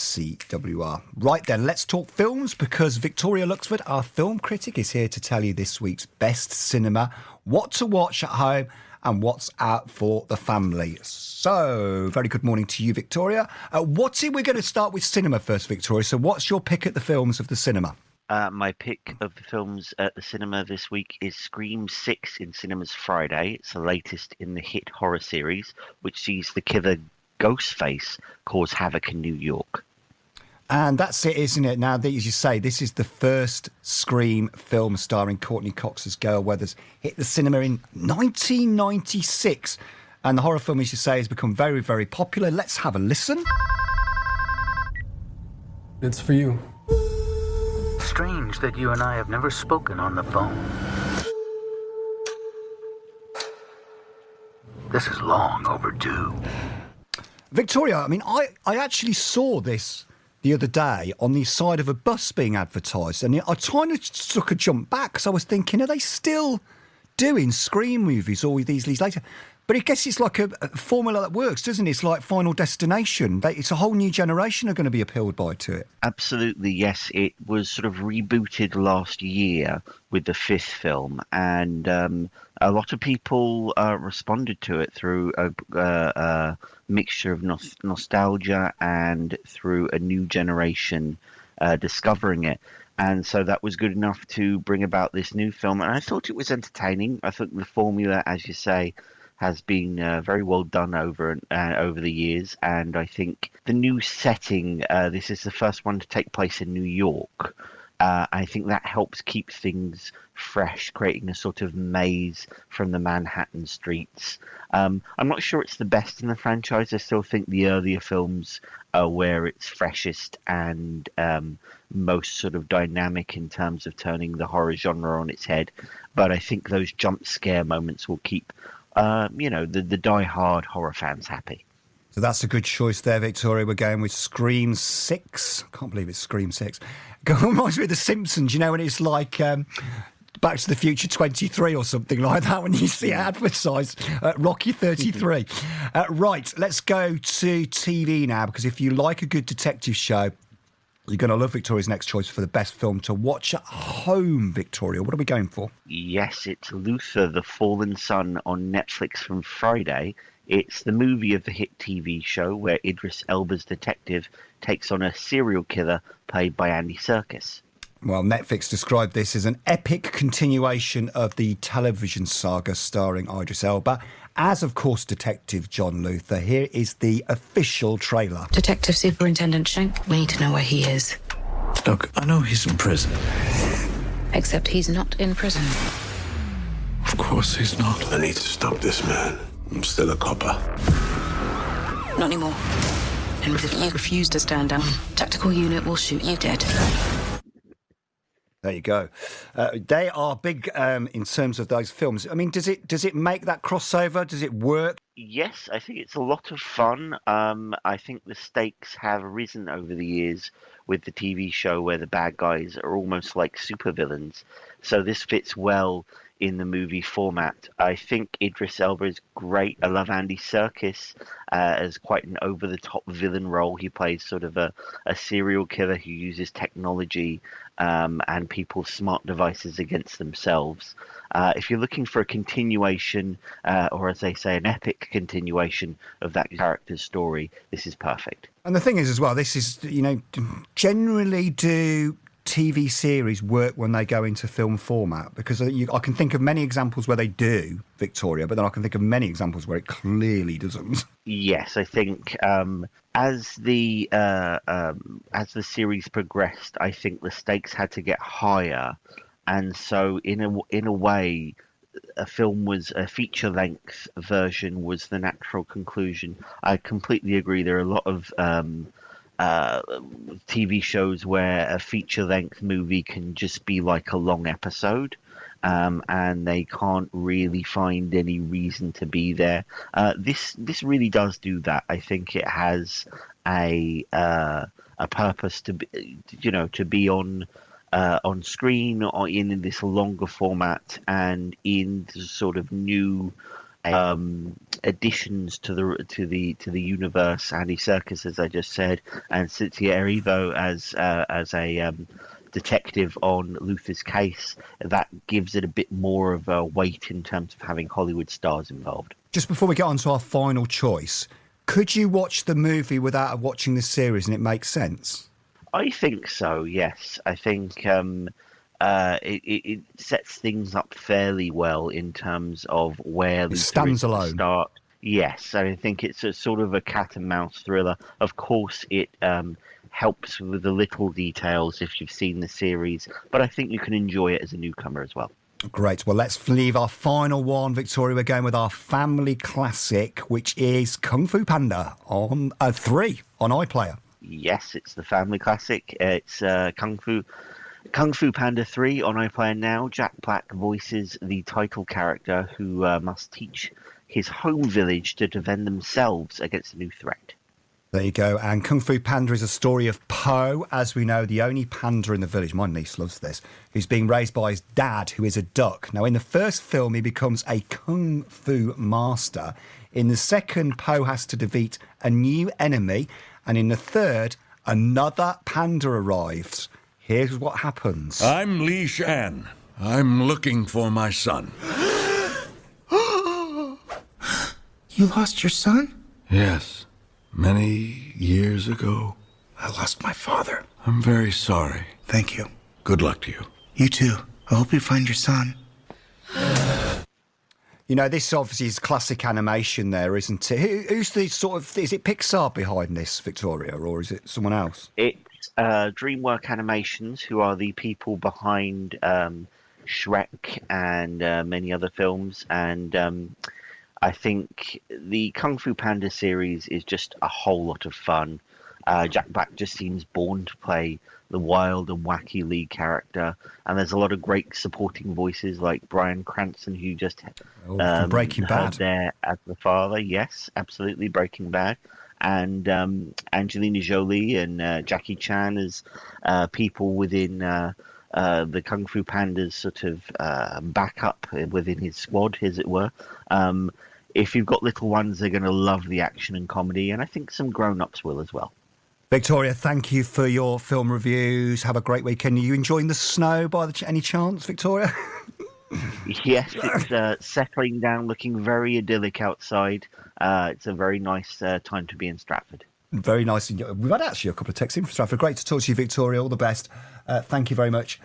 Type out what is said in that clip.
CWR. Right then, let's talk films, because Victoria Luxford, our film critic, is here to tell you this week's best cinema, what to watch at home and what's out for the family. So, very good morning to you, Victoria. We're going to start with cinema first, Victoria. So what's your pick at the films of the cinema? My pick of the films at the cinema this week is Scream 6 in cinemas Friday. It's the latest in the hit horror series, which sees the killer Ghostface cause havoc in New York. And that's it, isn't it? Now, as you say, this is the first Scream film starring Courtney Cox as Gail Weathers. Hit the cinema in 1996. And the horror film, as you say, has become very, very popular. Let's have a listen. It's for you. Strange that you and I have never spoken on the phone. This is long overdue. Victoria, I mean, I actually saw this the other day on the side of a bus being advertised, and I kind of took a jump back because I was thinking, are they still doing Scream movies all these years later? But I guess it's like a formula that works, doesn't it? It's like Final Destination. It's a whole new generation are going to be appealed to it. Absolutely, yes. It was sort of rebooted last year with the fifth film, and a lot of people responded to it through a mixture of nostalgia and through a new generation discovering it. And so that was good enough to bring about this new film. And I thought it was entertaining. I thought the formula, as you say, has been very well done over the years, and I think the new setting, this is the first one to take place in New York. I think that helps keep things fresh, creating a sort of maze from the Manhattan streets. I'm not sure it's the best in the franchise. I still think the earlier films are where it's freshest and most sort of dynamic in terms of turning the horror genre on its head. But I think those jump scare moments will keep the die-hard horror fans happy. So that's a good choice there, Victoria. We're going with Scream 6. I can't believe it's Scream 6. It reminds me of The Simpsons, when it's like Back to the Future 23 or something like that, when you see it advertised Rocky 33. Right, let's go to TV now, because if you like a good detective show, you're going to love Victoria's next choice for the best film to watch at home, Victoria. What are we going for? Yes, it's Luther, the Fallen Son on Netflix from Friday. It's the movie of the hit TV show where Idris Elba's detective takes on a serial killer played by Andy Serkis. Well, Netflix described this as an epic continuation of the television saga starring Idris Elba, as, of course, Detective John Luther. Here is the official trailer. Detective Superintendent Schenk, we need to know where he is. Look, I know he's in prison. Except he's not in prison. Of course he's not. I need to stop this man. I'm still a copper. Not anymore. And if you refuse to stand down, tactical unit will shoot you dead. There you go. They are big in terms of those films. I mean, does it make that crossover? Does it work? Yes, I think it's a lot of fun. I think the stakes have risen over the years with the TV show where the bad guys are almost like supervillains. So this fits well in the movie format. I think Idris Elba is great. I love Andy Serkis as quite an over-the-top villain role. He plays sort of a serial killer who uses technology and people's smart devices against themselves. If you're looking for a continuation, or as they say, an epic continuation of that character's story, this is perfect. And the thing is as well, this is, generally do TV series work when they go into film format? Because I can think of many examples where they do, Victoria, but then I can think of many examples where it clearly doesn't. Yes, I think as the series progressed, I think the stakes had to get higher, and so in a way, a feature-length version was the natural conclusion. I completely agree. There are a lot of TV shows where a feature-length movie can just be like a long episode, and they can't really find any reason to be there. This really does do that. I think it has a purpose to be on screen or in this longer format and in the sort of new additions to the universe. Andy Serkis, as I just said, and Cynthia Erivo as a detective on Luther's case. That gives it a bit more of a weight in terms of having Hollywood stars involved. Just before we get on to our final choice, could you watch the movie without watching the series and it makes sense? I think so, yes. I think it sets things up fairly well in terms of where It Luther stands is at the alone. start. Yes, I think it's a sort of a cat and mouse thriller. Of course, it helps with the little details if you've seen the series, but I think you can enjoy it as a newcomer as well. Great. Well, let's leave our final one, Victoria. We're going with our family classic, which is Kung Fu Panda on 3 on iPlayer. Yes, it's the family classic. It's Kung Fu Panda 3 on iPlayer now. Jack Black voices the title character who must teach his home village to defend themselves against a new threat. There you go. And Kung Fu Panda is a story of Po, as we know, the only panda in the village. My niece loves this. Who's being raised by his dad, who is a duck. Now, in the first film, he becomes a Kung Fu master. In the second, Po has to defeat a new enemy. And in the third, another panda arrives. Here's what happens. I'm Li Shan. I'm looking for my son. You lost your son? Yes, many years ago. I lost my father. I'm very sorry. Thank you. Good luck to you. You too. I hope you find your son. You know, this obviously is classic animation there, isn't it? Who's the sort of... Is it Pixar behind this, Victoria, or is it someone else? It's DreamWorks Animations, who are the people behind Shrek and many other films. And I think the Kung Fu Panda series is just a whole lot of fun. Jack Black just seems born to play the wild and wacky lead character, and there's a lot of great supporting voices like Bryan Cranston, who just from Breaking Bad there as the father. Yes, absolutely, Breaking Bad, and Angelina Jolie and Jackie Chan as people within the Kung Fu Panda's sort of backup within his squad, as it were. If you've got little ones, they're going to love the action and comedy, and I think some grown-ups will as well. Victoria, thank you for your film reviews. Have a great weekend. Are you enjoying the snow by any chance, Victoria? Yes, it's settling down, looking very idyllic outside. It's a very nice time to be in Stratford. Very nice. We've had actually a couple of texts in from Stratford. Great to talk to you, Victoria. All the best. Thank you very much.